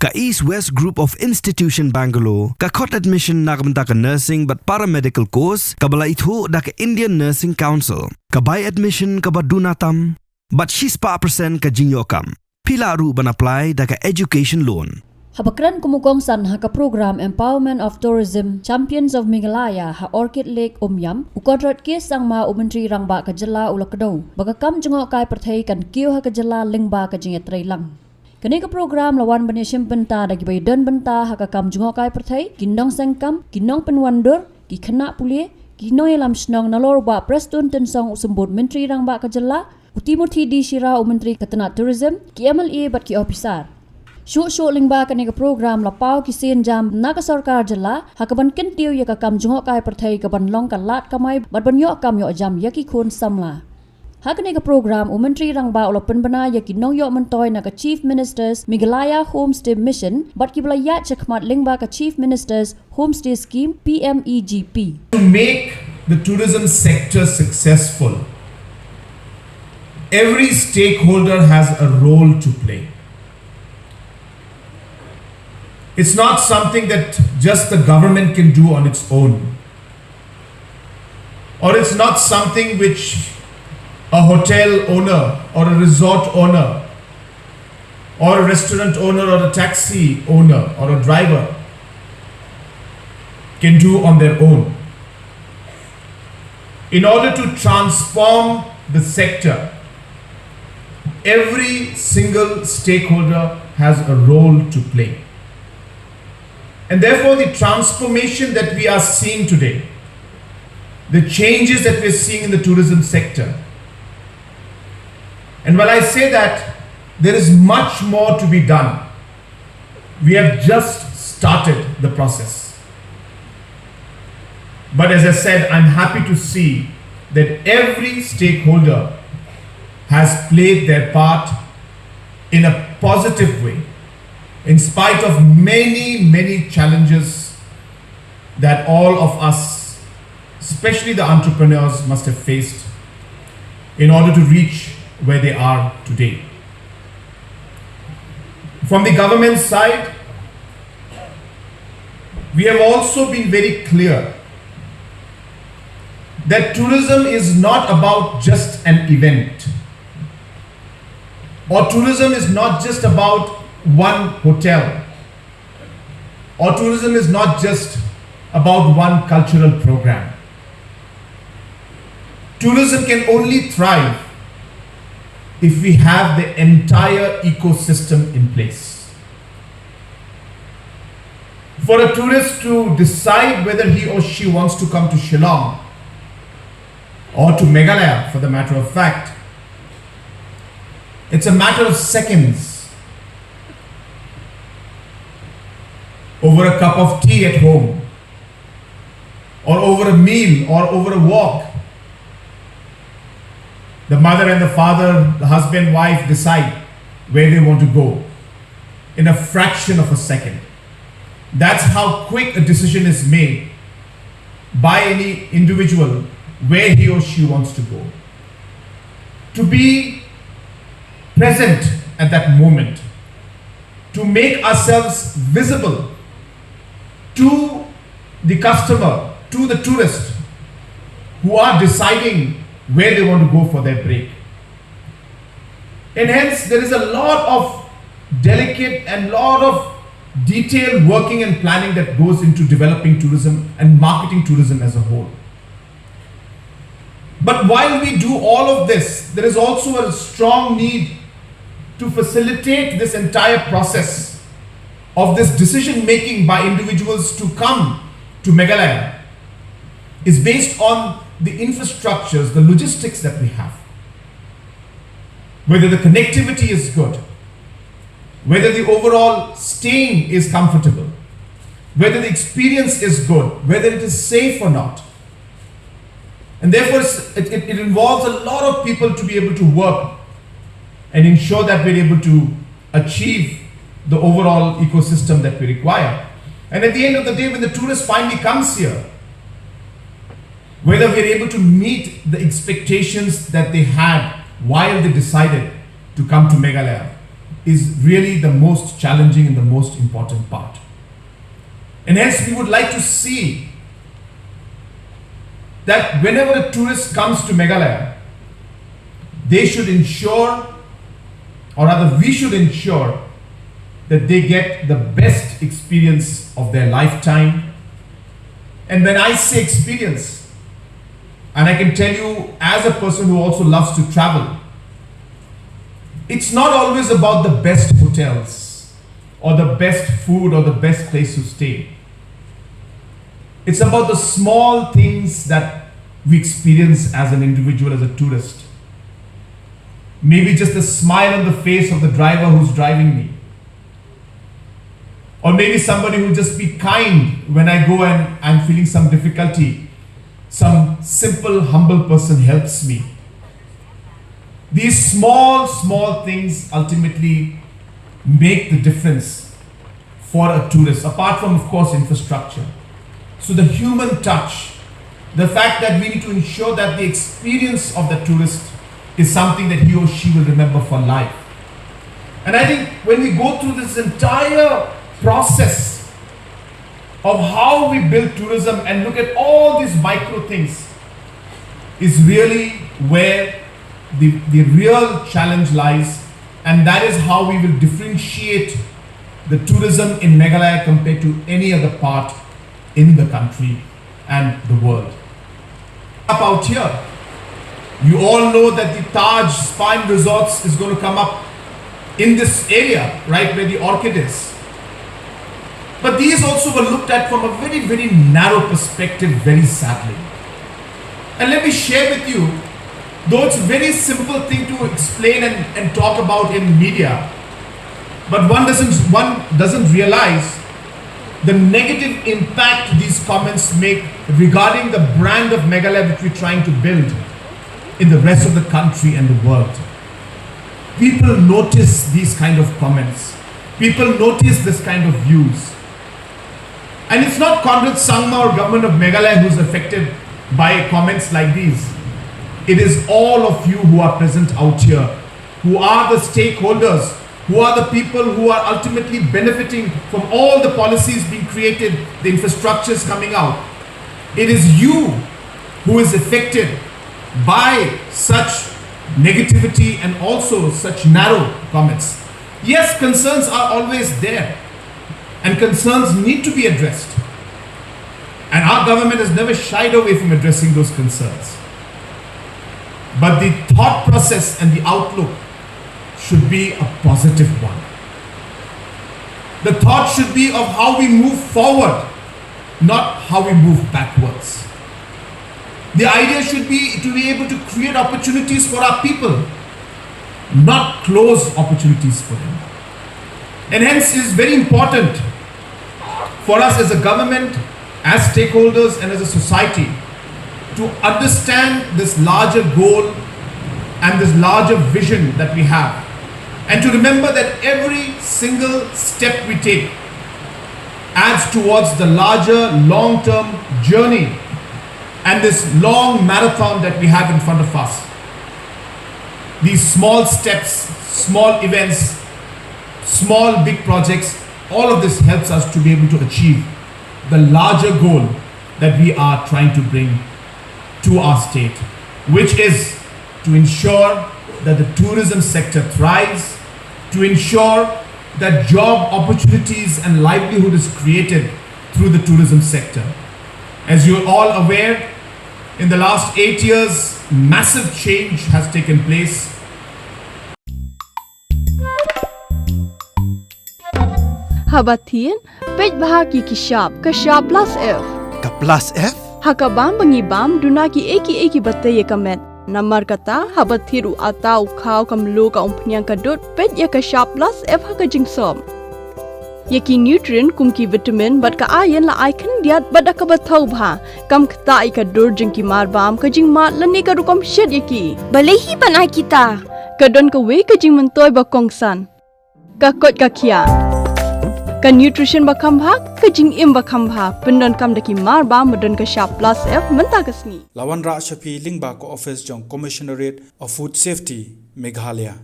ka East West Group of Institution Bangalore, ka khot admission nakamta ka nursing but paramedical course, ka bala ithu da ka Indian Nursing Council, ka buy admission ka badunatam, but she's pa percent ka Jngohkai. Pila ru ban apply da ka education loan. Habakran kumugong san ha ka program Empowerment of Tourism Champions of Meghalaya ha Orchid Lake Omyam Conrad kes sang ma Menteri Rangba ka Jala Ulakdo bagakam Jngohkai Pyrthei kan Kyrwoh ka Jala lingba ka Jingïatreilang. Kani ka program lawan banishim benta dagi baydan benta ha ka kam Jngohkai Pyrthei kinong sangkam kinong penwandur ki khana pulie kinong elam snong nalor ba prestun tensong usumbut Menteri Rangba ka Jala utimuthi di shira Menteri Katana Tourism ki MLA bat ki officer. Shuk lingba kani ka program la pau ki sen jam na ka Sorkar jala hakaban kentiu ya ka kam Jngohkai Pyrthei ka ban long ka lat kamai bat ban yo kam yo jam ya ki khon samla. Hakani ka program Menteri Rangba ulapan bana ya ki nong yo mentoy na ka Chief Minister's Meghalaya Homestay Mission bat ki bala ya chakmat lingba ka Chief Minister's Homestay Scheme PMEGP. To make the tourism sector successful, every stakeholder has a role to play. It's not something that just the government can do on its own. Or it's not something which a hotel owner or a resort owner or a restaurant owner or a taxi owner or a driver can do on their own. In order to transform the sector, every single stakeholder has a role to play. And therefore, the transformation that we are seeing today, the changes that we're seeing in the tourism sector, and while I say that there is much more to be done, we have just started the process. But as I said, I'm happy to see that every stakeholder has played their part in a positive way, in spite of many challenges that all of us, especially the entrepreneurs, must have faced in order to reach where they are today. From the government side, we have also been very clear that tourism is not about just an event, or tourism is not just about one hotel, or tourism is not just about one cultural program. Tourism can only thrive if we have the entire ecosystem in place. For a tourist to decide whether he or she wants to come to Shillong or to Meghalaya, for the matter of fact, it's a matter of seconds. Over a cup of tea at home, or over a meal, or over a walk, the mother and the father, the husband, wife decide where they want to go in a fraction of a second. That's how quick a decision is made by any individual where he or she wants to go. To be present at that moment, to make ourselves visible to the customer, to the tourist who are deciding where they want to go for their break. And hence there is a lot of delicate and lot of detailed working and planning that goes into developing tourism and marketing tourism as a whole. But while we do all of this, there is also a strong need to facilitate this entire process of this decision making by individuals to come to Meghalaya is based on the infrastructures, the logistics that we have. Whether the connectivity is good, whether the overall staying is comfortable, whether the experience is good, whether it is safe or not. And therefore it involves a lot of people to be able to work and ensure that we're able to achieve the overall ecosystem that we require. And at the end of the day, when the tourist finally comes here, whether we're able to meet the expectations that they had while they decided to come to Meghalaya, is really the most challenging and the most important part. And hence we would like to see that whenever a tourist comes to Meghalaya, they should ensure, or rather we should ensure, that they get the best experience of their lifetime. And when I say experience, and I can tell you as a person who also loves to travel, it's not always about the best hotels or the best food or the best place to stay. It's about the small things that we experience as an individual, as a tourist. Maybe just a smile on the face of the driver who's driving me. Or maybe somebody who will just be kind when I go and I'm feeling some difficulty. Some simple, humble person helps me. These small things ultimately make the difference for a tourist, apart from, of course, infrastructure. So the human touch, the fact that we need to ensure that the experience of the tourist is something that he or she will remember for life. And I think when we go through this entire process of how we build tourism and look at all these micro things, is really where the real challenge lies, and that is how we will differentiate the tourism in Meghalaya compared to any other part in the country and the world. Up out here, you all know that the Taj Spa Resorts is going to come up in this area, right where the orchid is. But these also were looked at from a very, very narrow perspective, very sadly. And let me share with you, though it's a very simple thing to explain and talk about in media, but one doesn't realize the negative impact these comments make regarding the brand of Meghalaya which we're trying to build in the rest of the country and the world. People notice these kind of comments. People notice this kind of views. And it's not Conrad or government of Meghalaya who's affected by comments like these. It is all of you who are present out here, who are the stakeholders, who are the people who are ultimately benefiting from all the policies being created, the infrastructures coming out. It is you who is affected by such negativity and also such narrow comments. Yes, concerns are always there, and concerns need to be addressed. And our government has never shied away from addressing those concerns. But the thought process and the outlook should be a positive one. The thought should be of how we move forward, not how we move backwards. The idea should be to be able to create opportunities for our people, not close opportunities for them. And hence it is very important for us as a government, as stakeholders and as a society to understand this larger goal and this larger vision that we have. And to remember that every single step we take adds towards the larger long-term journey and this long marathon that we have in front of us. These small steps, small events, small big projects, all of this helps us to be able to achieve the larger goal that we are trying to bring to our state, which is to ensure that the tourism sector thrives, to ensure that job opportunities and livelihood is created through the tourism sector. As you're all aware, in the last 8 years, massive change has taken place. Habatin, pej bahagi kishap, kashap plus F. Ka plus F? Hakabam bangibam dunaki eki batay kamet. Namar kata habathiru atau kau kamlu ka umpnyang kadut pej ya kashap plus F haka jingsom. Yaki nutrient kumki vitamin bat ka ayan la icon diat bat ka bathau bha kam kta ka dur jingki marbam ka jing mat lani ka rukom shed yaki. Balehi banai kita. Kadon ka we ka jing mentoy ba kongsan. Ka kot ka kia. Ka nutrition bakam bha ka jing im bakam bha pendon kam daki marba modon ka sharp plus F menta kasni Lawan Ra Shafi Lingba ko office jong Commissionerate of Food Safety Meghalaya